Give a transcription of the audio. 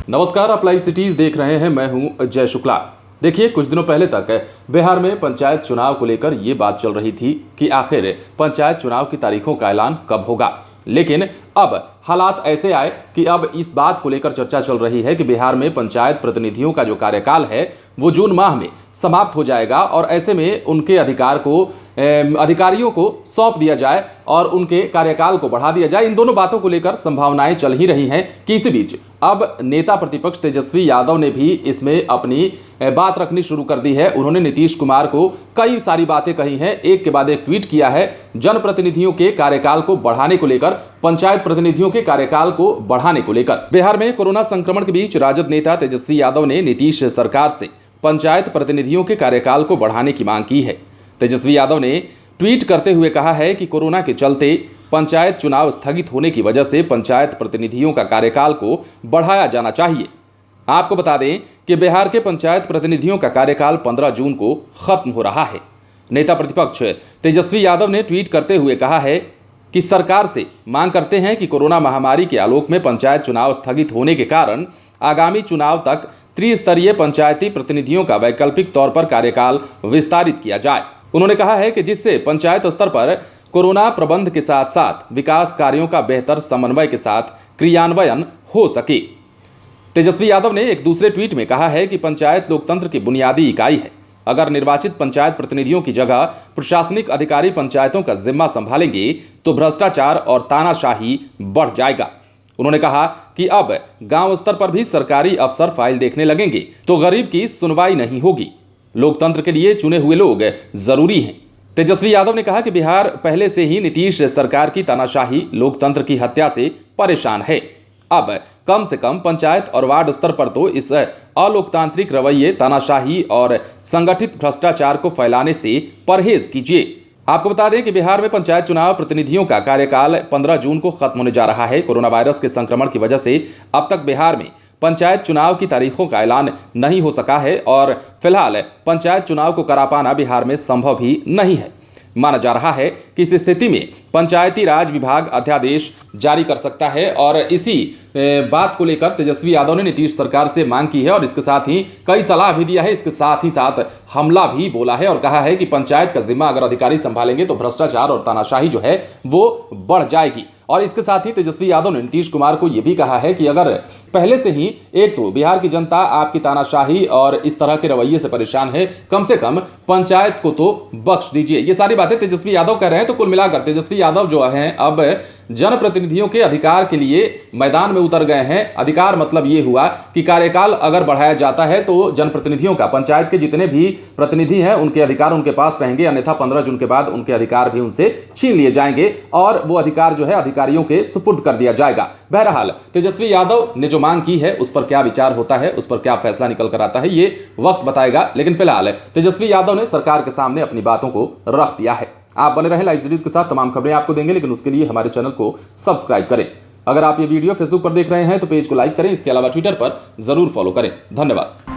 नमस्कार, आप live cities देख रहे हैं। मैं हूं अजय शुक्ला। देखिए, कुछ दिनों पहले तक बिहार में पंचायत चुनाव को लेकर ये बात चल रही थी कि आखिर पंचायत चुनाव की तारीखों का ऐलान कब होगा। लेकिन अब हालात ऐसे आए कि अब इस बात को लेकर चर्चा चल रही है कि बिहार में पंचायत प्रतिनिधियों का जो कार्यकाल है वो जून माह में समाप्त हो जाएगा और ऐसे में उनके अधिकारियों को सौंप दिया जाए और उनके कार्यकाल को बढ़ा दिया जाए। इन दोनों बातों को लेकर संभावनाएं चल ही रही हैं कि इसी बीच अब नेता प्रतिपक्ष तेजस्वी यादव ने भी इसमें अपनी बात रखनी शुरू कर दी है। उन्होंने नीतीश कुमार को कई सारी बातें कही हैं, एक के बाद एक ट्वीट किया है जनप्रतिनिधियों के कार्यकाल को बढ़ाने को लेकर, पंचायत प्रतिनिधियों के कार्यकाल को बढ़ाने को लेकर। बिहार में कोरोना संक्रमण के बीच राजद नेता तेजस्वी यादव ने नीतीश सरकार से पंचायत प्रतिनिधियों के कार्यकाल को बढ़ाने की मांग की है। तेजस्वी यादव ने ट्वीट करते हुए कहा है कि कोरोना के चलते पंचायत चुनाव स्थगित होने की वजह से पंचायत प्रतिनिधियों का कार्यकाल को बढ़ाया जाना चाहिए। आपको बता दें कि बिहार के पंचायत प्रतिनिधियों का कार्यकाल 15 जून को खत्म हो रहा है। नेता प्रतिपक्ष तेजस्वी यादव ने ट्वीट करते हुए कहा है कि सरकार से मांग करते हैं कि कोरोना महामारी के आलोक में पंचायत चुनाव स्थगित होने के कारण आगामी चुनाव तक त्रिस्तरीय पंचायती प्रतिनिधियों का वैकल्पिक तौर पर कार्यकाल विस्तारित किया जाए। उन्होंने कहा है कि जिससे पंचायत स्तर पर कोरोना प्रबंध के साथ साथ विकास कार्यों का बेहतर समन्वय के साथ क्रियान्वयन हो सके। तेजस्वी यादव ने एक दूसरे ट्वीट में कहा है कि पंचायत लोकतंत्र की बुनियादी इकाई है। अगर निर्वाचित पंचायत प्रतिनिधियों की जगह प्रशासनिक अधिकारी पंचायतों का जिम्मा संभालेंगे तो भ्रष्टाचार और तानाशाही बढ़ जाएगा। उन्होंने कहा कि अब गांव स्तर पर भी सरकारी अफसर फाइल देखने लगेंगे तो गरीब की सुनवाई नहीं होगी। लोकतंत्र के लिए चुने हुए लोग जरूरी हैं। तेजस्वी यादव ने कहा कि बिहार पहले से ही नीतीश सरकार की तानाशाही लोकतंत्र की हत्या से परेशान है। अब कम से कम पंचायत और वार्ड स्तर पर तो इस अलोकतांत्रिक रवैये, तानाशाही और संगठित भ्रष्टाचार को फैलाने से परहेज कीजिए। आपको बता दें कि बिहार में पंचायत चुनाव प्रतिनिधियों का कार्यकाल 15 जून को खत्म होने जा रहा है। कोरोना वायरस के संक्रमण की वजह से अब तक बिहार में पंचायत चुनाव की तारीखों का ऐलान नहीं हो सका है और फिलहाल पंचायत चुनाव को करा पाना बिहार में संभव भी नहीं है। माना जा रहा है कि इस स्थिति में पंचायती राज विभाग अध्यादेश जारी कर सकता है और इसी बात को लेकर तेजस्वी यादव ने नीतीश सरकार से मांग की है और इसके साथ ही कई सलाह भी दिया है। इसके साथ ही साथ हमला भी बोला है और कहा है कि पंचायत का जिम्मा अगर अधिकारी संभालेंगे तो भ्रष्टाचार और तानाशाही जो है वो बढ़ जाएगी। और इसके साथ ही तेजस्वी यादव ने नीतीश कुमार को यह भी कहा है कि अगर पहले से ही एक तो बिहार की जनता आपकी तानाशाही और इस तरह के रवैये से परेशान है, कम से कम पंचायत को तो बख्श दीजिए। ये सारी बातें तेजस्वी यादव कह रहे हैं। तो कुल मिलाकर तेजस्वी यादव जो हैं अब जनप्रतिनिधियों के अधिकार के लिए मैदान में उतर गए हैं। अधिकार मतलब ये हुआ कि कार्यकाल अगर बढ़ाया जाता है तो जनप्रतिनिधियों का, पंचायत के जितने भी प्रतिनिधि हैं उनके अधिकार उनके पास रहेंगे, अन्यथा 15 जून के बाद उनके अधिकार भी उनसे छीन लिए जाएंगे और वो अधिकार जो है अधिकारियों के सुपुर्द कर दिया जाएगा। बहरहाल तेजस्वी यादव ने जो मांग की है उस पर क्या विचार होता है, उस पर क्या फैसला निकल कर आता है, ये वक्त बताएगा। लेकिन फिलहाल तेजस्वी यादव ने सरकार के सामने अपनी बातों को रख दिया है। आप बने रहें लाइव सीरीज के साथ, तमाम खबरें आपको देंगे, लेकिन उसके लिए हमारे चैनल को सब्सक्राइब करें। अगर आप ये वीडियो फेसबुक पर देख रहे हैं तो पेज को लाइक करें, इसके अलावा ट्विटर पर जरूर फॉलो करें। धन्यवाद।